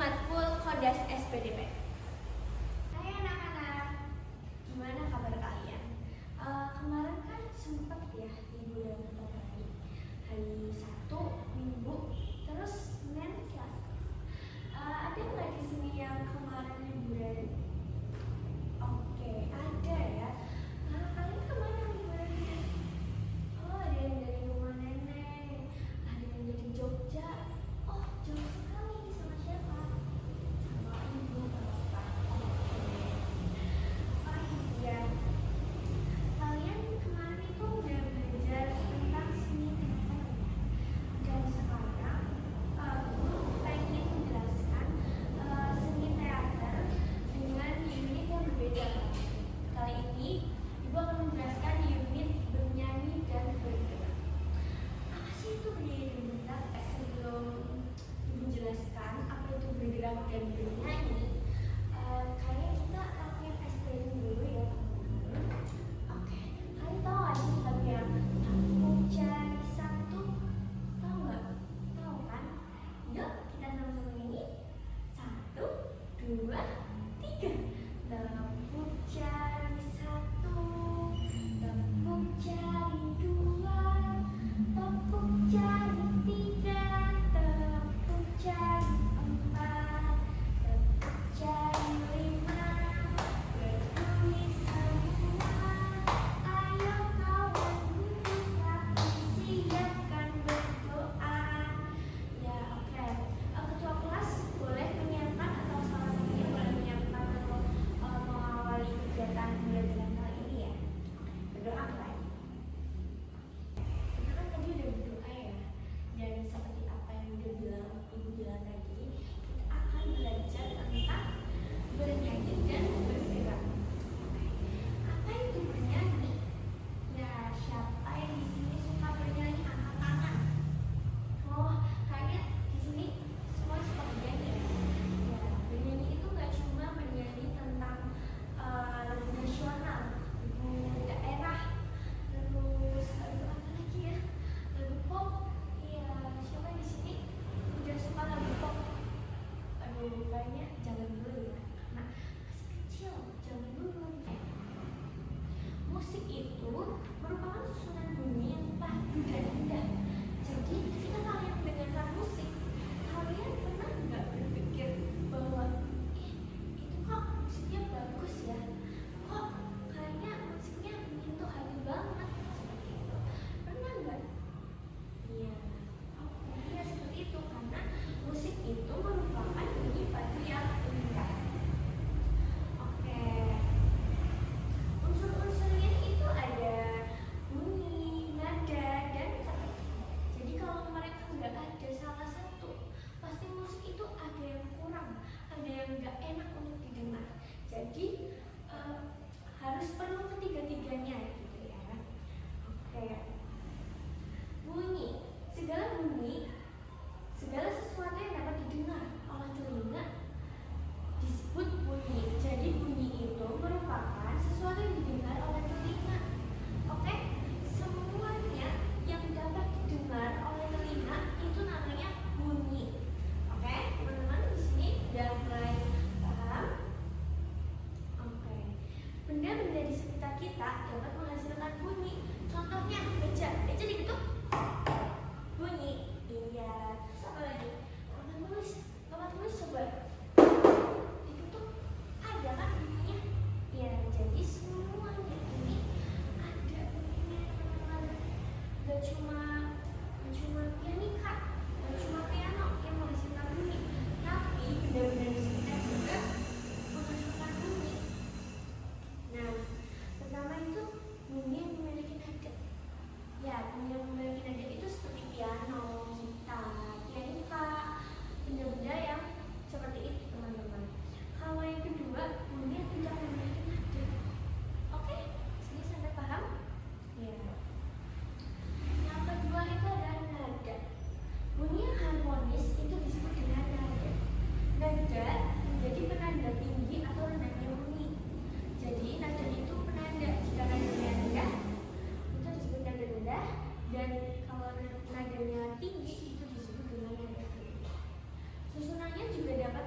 Matkul Kodas SPDP. Hai anak-anak, gimana kabar kalian? Kemarin kan sempat ya liburan beberapa hari Sabtu, Minggu, terus Senin, Selasa. Ada nggak di sini yang kemarin liburan? Oke, ada ya. Kalian kemana liburannya? Oh, ada yang dari rumah nenek, ada yang dari Jogja. Oh, jauh sekali. Sama siapa? Sama ibu, bapak. Oke. Oh iya. Kalian kemarin itu udah belajar tentang seni teater ya? Dan sekarang aku pengen menjelaskan seni teater dengan unit yang berbeda. Kali ini ibu akan menjelaskan unit bernyanyi dan bergerak. Apa sih itu bernyanyi dan bergerak? Sebelum ibu jelaskan apa itu bergerak dan bernyanyi, kayaknya kita lakuin explain dulu ya. Oke, kalian tahu nggak sih lagu yang aku cari satu? Tahu nggak? Tahu kan? Yuk kita sama-sama nyanyi. 1, 2, 3. Tepuk jari 1, tepuk jari 2, tepuk jari 3, tepuk jari 4, tepuk jari 5. Berdiri semua, ayo kawan duduk rapi, siapkan berdoa. Ya oke. Ketua kelas boleh menyiapkan atau salah satunya boleh menyiapkan atau mengawali kegiatan pembelajaran kali ini ya. Berdoa kan? Kita kan tadi udah berdoa ya. Dan seperti apa yang udah ibu bilang tadi, kita akan belajar tentang bernyanyi dan bergerak. Apa itu bernyanyi? Ya, siapa yang di sini suka bernyanyi angkat tangan? Oh, kayaknya di sini semua suka bernyanyi ya. Ya, bernyanyi itu nggak cuma bernyanyi tentang lagu nasional, lagu daerah, terus lagu apa lagi ya? Lagu pop. Iya, siapa di sini udah suka lagu pop? Aduh, kayaknya jangan dulu ya, karena masih kecil, jangan dulu. Musik itu merupakan susunan bunyi yang padu dan indah. Jadi ketika kalian mendengarkan musik, kalian pernah nggak berpikir bahwa itu kok musiknya bagus ya? Kok kayaknya musiknya menyentuh hati banget? Seperti itu. Pernah nggak? Iya. Iya seperti itu karena musik itu merupakan bunyi padu yang indah. Oke. Unsur-unsurnya itu ada bunyi, nada, dan teka. Jadi kalau mereka nggak ada salah satu, pasti musik itu ada yang kurang, ada yang nggak enak untuk didengar. Jadi harus perlu ketiga-tiganya gitu ya. Oke. Bunyi, segala sesuatu yang dapat didengar oleh telinga disebut bunyi. Jadi bunyi itu merupakan sesuatu yang didengar oleh telinga. Oke, semuanya yang dapat didengar oleh telinga itu namanya bunyi. Oke, teman-teman di sini udah mulai paham? Oke, benda-benda di sekitar kita dapat menghasilkan bunyi. Contohnya beja digetuk bunyi. Iya, terus apa lagi? Papan tulis coba ditutup, ada kan bunyinya? Ya, jadi semuanya ini ada bunyinya teman-teman. Gak cuma pianika, gak cuma piano yang menghasilkan bunyi, tapi benda-benda di sekitar juga menghasilkan bunyi. Nah, pertama itu bunyi yang memiliki nada. Ya, bunyi yang memiliki nada itu seperti piano, gitar, pianika, benda-benda yang seperti itu teman-teman. Kalau yang kedua, bunyi yang tidak memiliki nada. Oke, sini sampai paham? Ya. Yang kedua itu adalah nada. Bunyi yang harmonis itu disebut dengan nada. Nada menjadi penanda tinggi atau rendahnya bunyi. Jadi nada itu penanda. Jika nadanya rendah, itu disebut nada rendah. Dan kalau nadanya tinggi itu disebut dengan nada tinggi. Susunannya juga dapat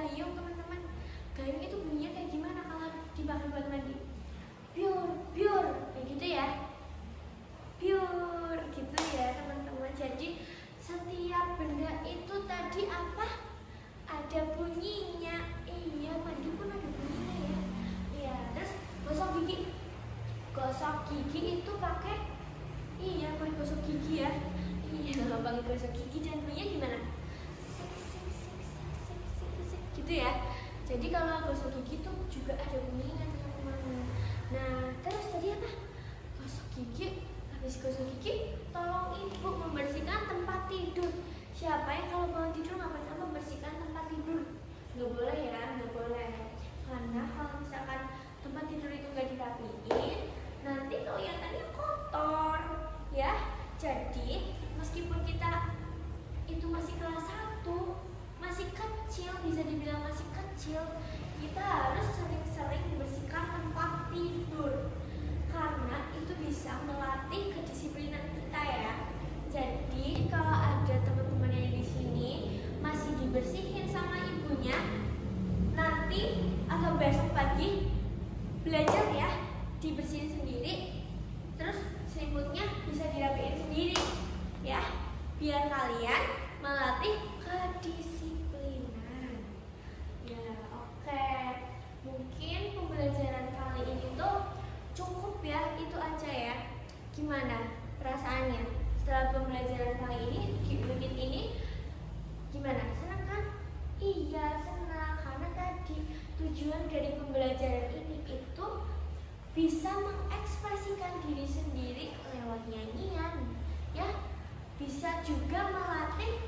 gayung teman-teman. Gayung itu bunyinya kayak gimana kalau dipakai buat mandi? Biur, biur, kayak gitu ya. Biur, gitu ya teman-teman. Jadi setiap benda itu tadi apa? Ada bunyinya. Iya, mandi pun ada bunyinya ya. Iya, terus gosok gigi. Gosok gigi itu pakai gosok gigi ya. Iya, pakai gosok gigi dan bunyinya gimana? Gitu ya. Jadi kalau gosok gigi tuh juga ada bunyinya teman-teman. Nah, terus tadi apa? Gosok gigi. Habis gosok gigi, tolong ibu membersihkan tempat tidur. Siapa yang kalau bangun tidur nggak pernah membersihkan tempat tidur? Nggak boleh ya, nggak boleh. Karena kalau misalkan tempat tidur itu nggak dirapiin, nanti kelihatannya kotor, ya. Jadi meskipun kita itu masih kelas 1, masih kecil, bisa dibilang masih kecil, kita harus sering-sering membersihkan tempat tidur. Karena itu bisa melatih kedisiplinan kita ya. Jadi kalau ada teman-teman yang di sini masih dibersihin sama ibunya, nanti atau besok pagi belajar ya, dibersihin sendiri, terus selimutnya bisa dirapiin sendiri ya, biar kalian melatih kedisiplinan. Ya, oke. Mungkin pembelajaran kali ini tuh cukup ya, itu aja ya. Gimana perasaannya setelah pembelajaran kali ini di unit ini? Gimana? Senang kan? Iya, senang. Karena tadi tujuan dari pembelajaran ini itu bisa mengekspresikan diri sendiri lewat nyanyian, ya. Bisa juga melatih